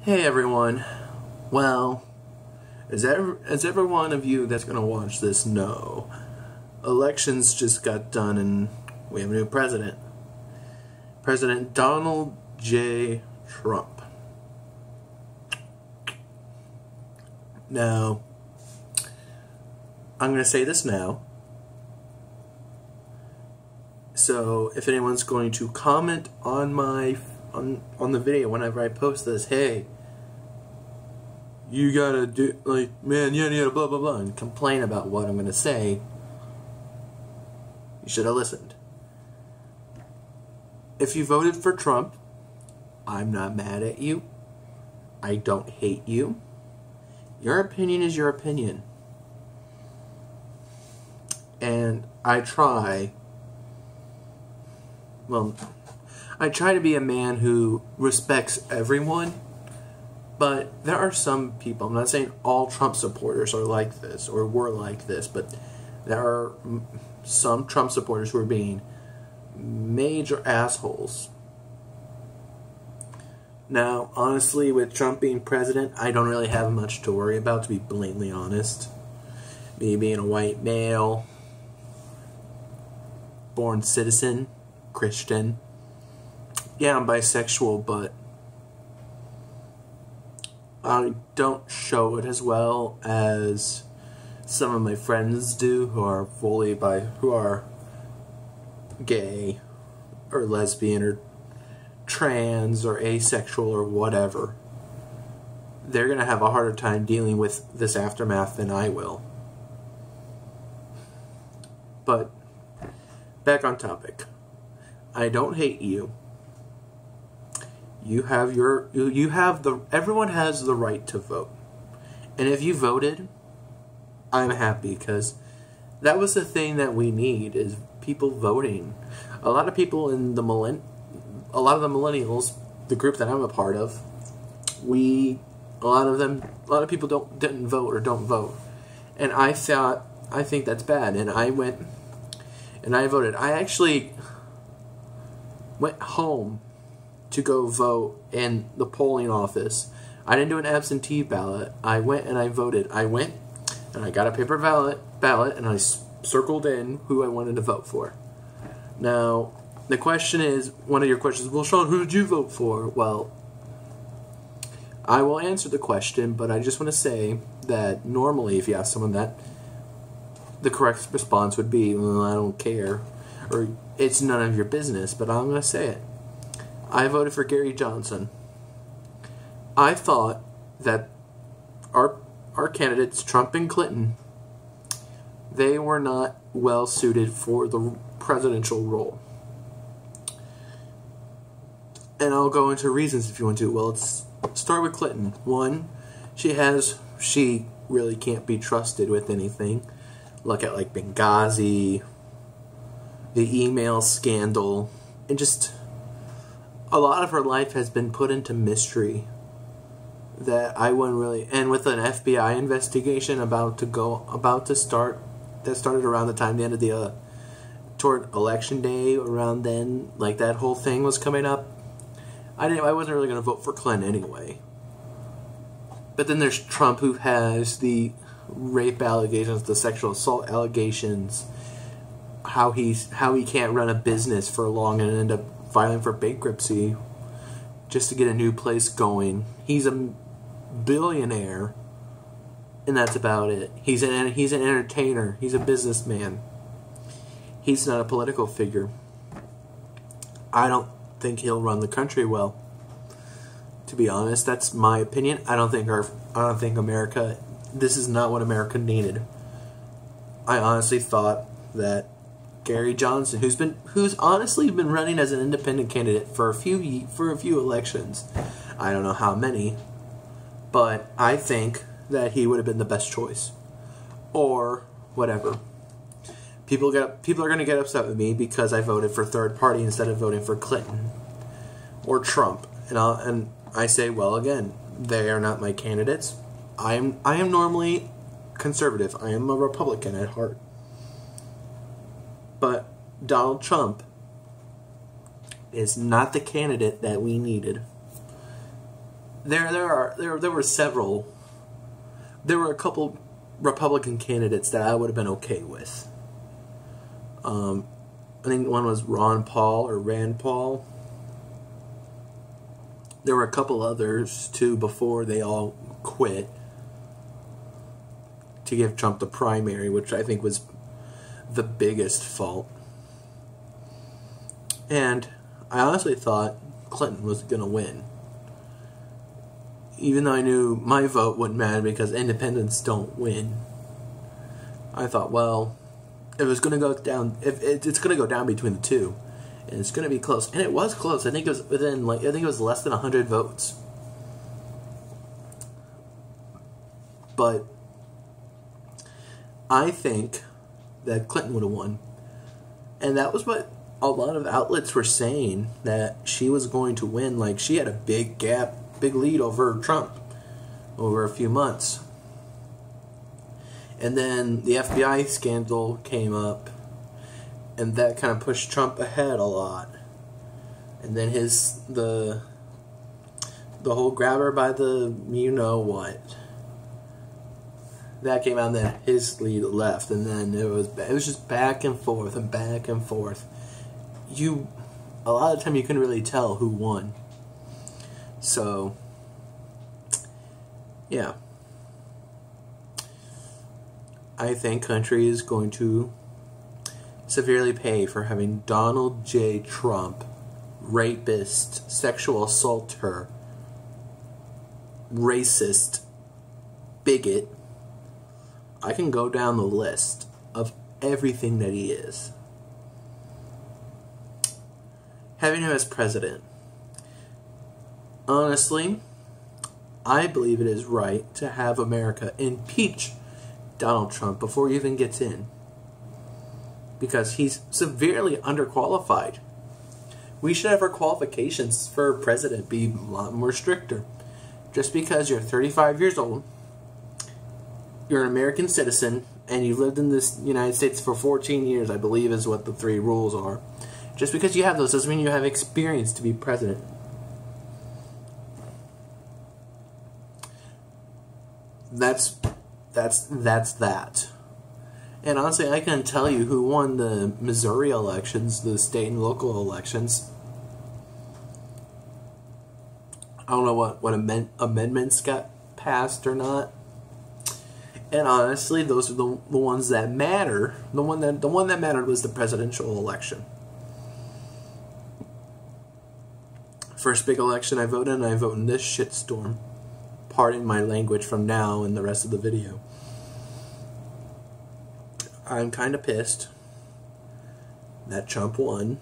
Hey everyone. Well, as every one of you that's going to watch this know, elections just got done and we have a new president. President Donald J. Trump. Now, I'm going to say this now. So, if anyone's going to comment on on the video whenever I post this, hey, you gotta do, like, man, yada yada blah blah blah, and complain about what I'm gonna say, you should have listened. If you voted for Trump, I'm not mad at you. I don't hate you. Your opinion is your opinion. And I try to be a man who respects everyone, but there are some people, I'm not saying all Trump supporters are like this or were like this, but there are some Trump supporters who are being major assholes. Now, honestly, with Trump being president, I don't really have much to worry about, to be blatantly honest. Me being a white male, born citizen, Christian. Yeah, I'm bisexual, but I don't show it as well as some of my friends do who are who are gay or lesbian or trans or asexual or whatever. They're going to have a harder time dealing with this aftermath than I will. But back on topic. I don't hate you. Everyone has the right to vote. And if you voted, I'm happy, because that was the thing that we need, is people voting. A lot of people in a lot of the millennials, the group that I'm a part of, a lot of people didn't vote or don't vote. And I think that's bad, and I went and I voted. I actually went home to go vote in the polling office. I didn't do an absentee ballot. I went and I voted. I went and I got a paper ballot and I circled in who I wanted to vote for. Now, the question is, one of your questions, well, Sean, who did you vote for? Well, I will answer the question, but I just want to say that normally if you ask someone that, the correct response would be, well, I don't care, or it's none of your business, but I'm going to say it. I voted for Gary Johnson. I thought that our candidates, Trump and Clinton, they were not well suited for the presidential role. And I'll go into reasons if you want to. Well, let's start with Clinton. One, she really can't be trusted with anything. Look at like Benghazi, the email scandal, and just a lot of her life has been put into mystery that I wouldn't really, and with an FBI investigation about to start, that started around the time the end of toward election day, around then, like that whole thing was coming up. I wasn't really going to vote for Clinton anyway. But then there's Trump, who has the rape allegations, the sexual assault allegations, how he can't run a business for long and end up filing for bankruptcy just to get a new place going. He's a billionaire, and that's about it. He's an entertainer. He's a businessman. He's not a political figure. I don't think he'll run the country well. To be honest, that's my opinion. I don't think America. This is not what America needed. I honestly thought that Gary Johnson, who's honestly been running as an independent candidate for a few elections, I don't know how many, but I think that he would have been the best choice. Or whatever. People are going to get upset with me because I voted for third party instead of voting for Clinton or Trump, and I say, well, again, they are not my candidates. I am normally conservative. I am a Republican at heart. But Donald Trump is not the candidate that we needed. there were several. There were a couple Republican candidates that I would have been okay with. I think one was Ron Paul or Rand Paul. There were a couple others too before they all quit to give Trump the primary, which I think was the biggest fault. And I honestly thought Clinton was going to win. Even though I knew my vote wouldn't matter because independents don't win. I thought, well, if it's going to go down, if it's going to go down between the two, and it's going to be close, and it was close. I think it was within, I think it was less than 100 votes. But I think that Clinton would have won, and that was what a lot of outlets were saying, that she was going to win. Like, she had a big gap, big lead over Trump over a few months. And then the FBI scandal came up, and that kind of pushed Trump ahead a lot. And then the whole grab her by the you-know-what, that came out, and then his lead left, and then it was just back and forth and back and forth. A lot of the time you couldn't really tell who won. So, yeah. I think country is going to severely pay for having Donald J. Trump, rapist, sexual assaulter, racist, bigot. I can go down the list of everything that he is. Having him as president. Honestly, I believe it is right to have America impeach Donald Trump before he even gets in, because he's severely underqualified. We should have our qualifications for president be a lot more stricter. Just because you're 35 years old, you're an American citizen, and you've lived in this United States for 14 years, I believe is what the 3 rules are. Just because you have those doesn't mean you have experience to be president. That's that. And honestly, I can tell you who won the Missouri elections, the state and local elections. I don't know what amendments got passed or not. And honestly, those are the ones that matter. The one that mattered was the presidential election. First big election I voted in, I vote in this shitstorm. Pardon my language from now and the rest of the video. I'm kind of pissed that Trump won,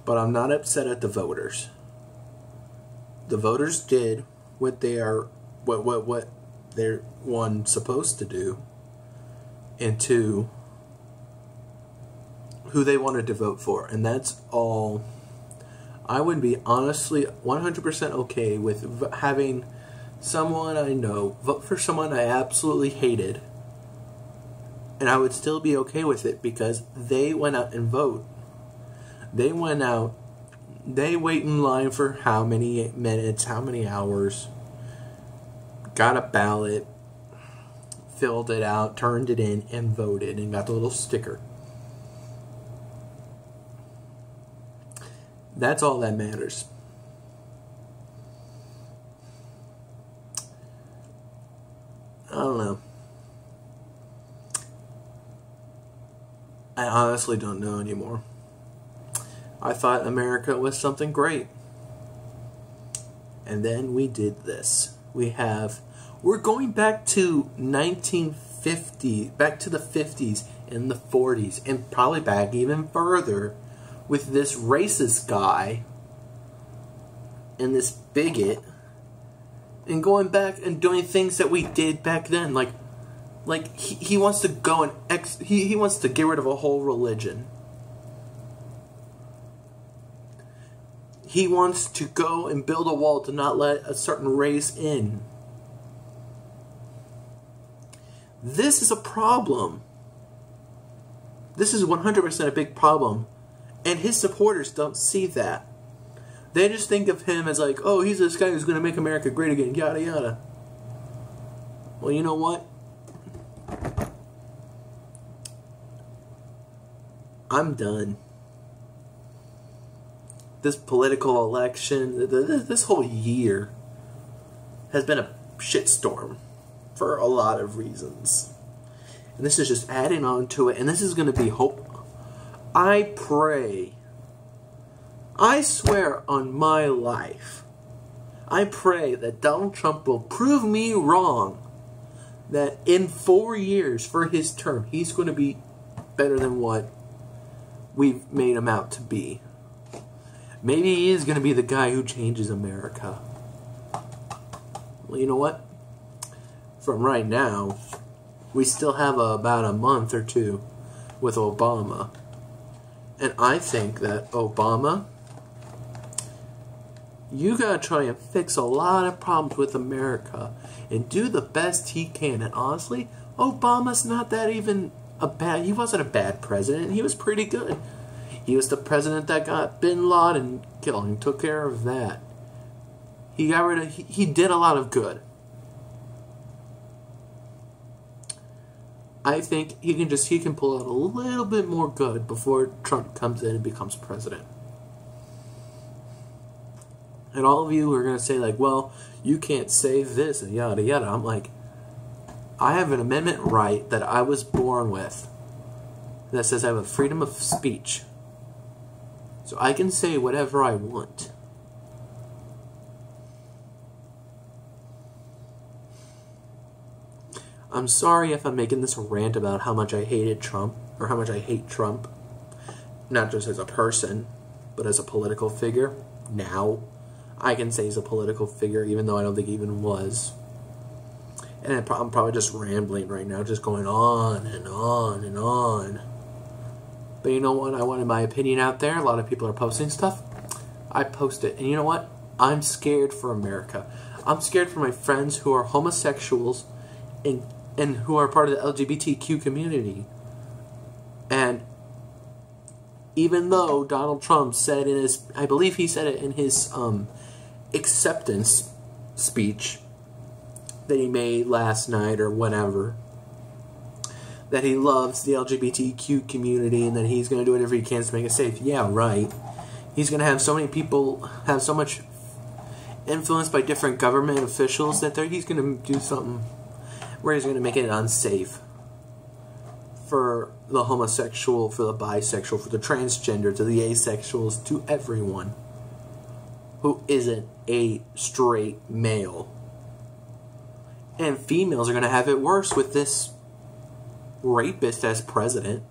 but I'm not upset at the voters. The voters did what they're one supposed to do, and two, who they wanted to vote for, and that's all. I would be honestly 100% okay with having someone I know vote for someone I absolutely hated, and I would still be okay with it because they went out and vote. They went out, they wait in line for how many minutes, how many hours, got a ballot, filled it out, turned it in, and voted, and got the little sticker. That's all that matters. I don't know. I honestly don't know anymore. I thought America was something great. And then we did this. We're going back to 1950, back to the 50s and the 40s, and probably back even further, with this racist guy and this bigot, and going back and doing things that we did back then, like he wants to go and he wants to get rid of a whole religion. He wants to go and build a wall to not let a certain race in. This is a problem. This is 100% a big problem. And his supporters don't see that. They just think of him as like, oh, he's this guy who's going to make America great again, yada yada. Well, you know what? I'm done. This political election, this whole year has been a shitstorm for a lot of reasons. And this is just adding on to it, and this is going to be hope. I pray, I swear on my life, I pray that Donald Trump will prove me wrong, that in 4 years for his term, he's going to be better than what we've made him out to be. Maybe he is going to be the guy who changes America. Well, you know what? From right now, we still have about a month or two with Obama. And I think that Obama, you gotta try and fix a lot of problems with America and do the best he can. And honestly, Obama's not that even he wasn't a bad president. He was pretty good. He was the president that got Bin Laden killed and took care of that. He got rid of, he did a lot of good. I think he can pull out a little bit more good before Trump comes in and becomes president. And all of you are going to say like, well, you can't say this and yada yada. I'm like, I have an amendment right that I was born with that says I have a freedom of speech. So I can say whatever I want. I'm sorry if I'm making this a rant about how much I hated Trump, or how much I hate Trump. Not just as a person, but as a political figure. Now, I can say he's a political figure, even though I don't think he even was. And I'm probably just rambling right now, just going on and on and on. But you know what? I wanted my opinion out there. A lot of people are posting stuff. I post it. And you know what? I'm scared for America. I'm scared for my friends who are homosexuals and who are part of the LGBTQ community. And even though Donald Trump said in his, I believe he said it in his acceptance speech that he made last night or whenever, that he loves the LGBTQ community and that he's going to do whatever he can to make it safe. Yeah, right. He's going to have so many people have so much influence by different government officials that he's going to do something where he's going to make it unsafe for the homosexual, for the bisexual, for the transgender, to the asexuals, to everyone who isn't a straight male. And females are going to have it worse with this rapist as president.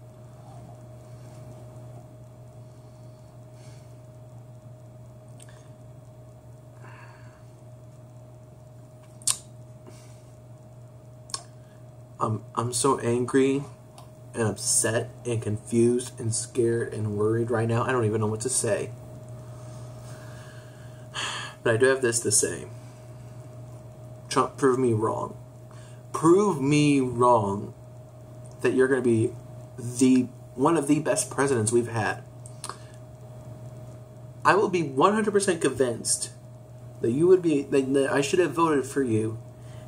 I'm so angry and upset and confused and scared and worried right now. I don't even know what to say. But I do have this to say. Trump, prove me wrong. Prove me wrong that you're going to be one of the best presidents we've had. I will be 100% convinced that you would be, that I should have voted for you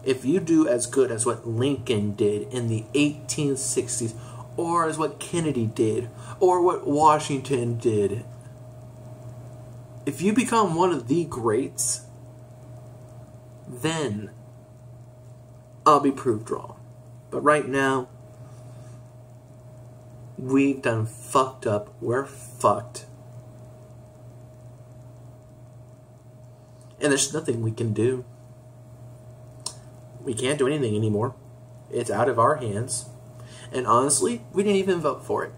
if you do as good as what Lincoln did in the 1860s, or as what Kennedy did, or what Washington did. If you become one of the greats, then I'll be proved wrong. But right now, we've done fucked up. We're fucked. And there's nothing we can do. We can't do anything anymore. It's out of our hands. And honestly, we didn't even vote for it.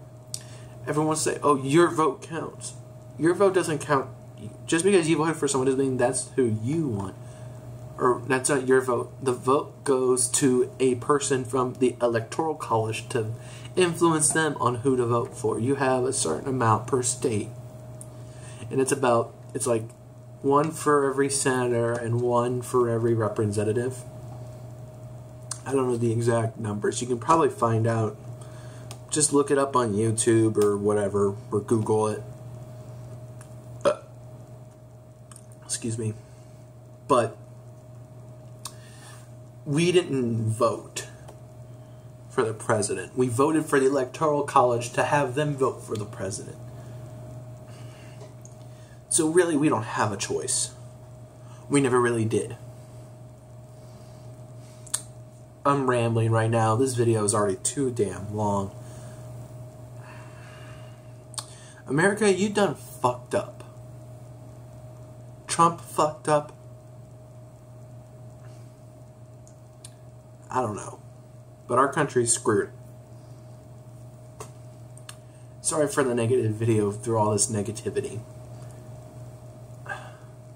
Everyone wants to say, oh, your vote counts. Your vote doesn't count. Just because you voted for someone doesn't mean that's who you want. Or that's not your vote. The vote goes to a person from the Electoral College to influence them on who to vote for. You have a certain amount per state. And it's like one for every senator and one for every representative. I don't know the exact numbers. You can probably find out. Just look it up on YouTube or whatever, or Google it. excuse me. But we didn't vote for the president. We voted for the Electoral College to have them vote for the president. So really, we don't have a choice. We never really did. I'm rambling right now. This video is already too damn long. America, you done fucked up. Trump fucked up. I don't know. But our country's screwed. Sorry for the negative video through all this negativity.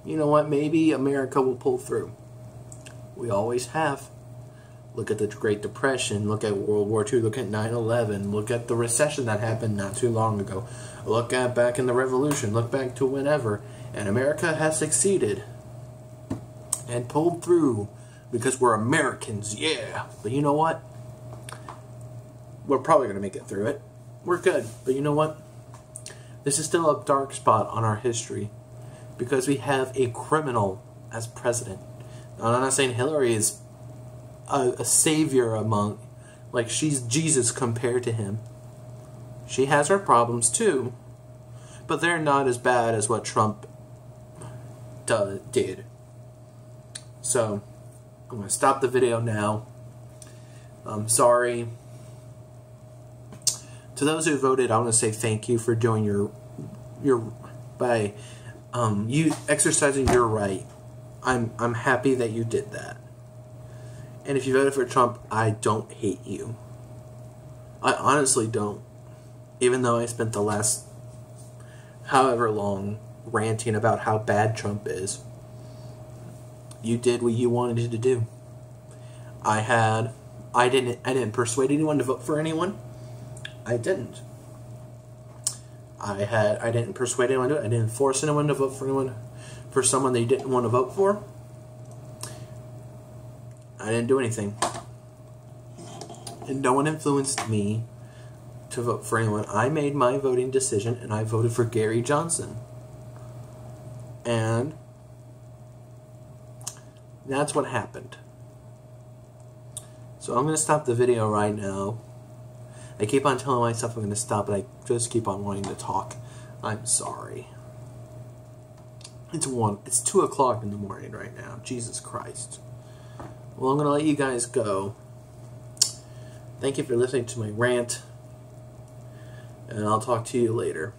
You know what? Maybe America will pull through. We always have. Look at the Great Depression. Look at World War II. Look at 9/11. Look at the recession that happened not too long ago. Look at back in the Revolution. Look back to whenever. And America has succeeded. And pulled through. Because we're Americans. Yeah. But you know what? We're probably going to make it through it. We're good. But you know what? This is still a dark spot on our history. Because we have a criminal as president. Now, I'm not saying Hillary is a savior among, like, she's Jesus compared to him. She has her problems too, but they're not as bad as what Trump did. So I'm going to stop the video now. I'm sorry. To those who voted, I want to say thank you for doing by you exercising your right. I'm happy that you did that. And if you voted for Trump, I don't hate you. I honestly don't. Even though I spent the last however long ranting about how bad Trump is. You did what you wanted to do. I didn't persuade anyone to vote for anyone. I didn't. I didn't persuade anyone to do it. I didn't force anyone to vote for someone they didn't want to vote for. I didn't do anything. And no one influenced me to vote for anyone. I made my voting decision and I voted for Gary Johnson. And that's what happened. So I'm going to stop the video right now. I keep on telling myself I'm going to stop, but I just keep on wanting to talk. I'm sorry. It's 2 o'clock in the morning right now. Jesus Christ. Well, I'm going to let you guys go. Thank you for listening to my rant. And I'll talk to you later.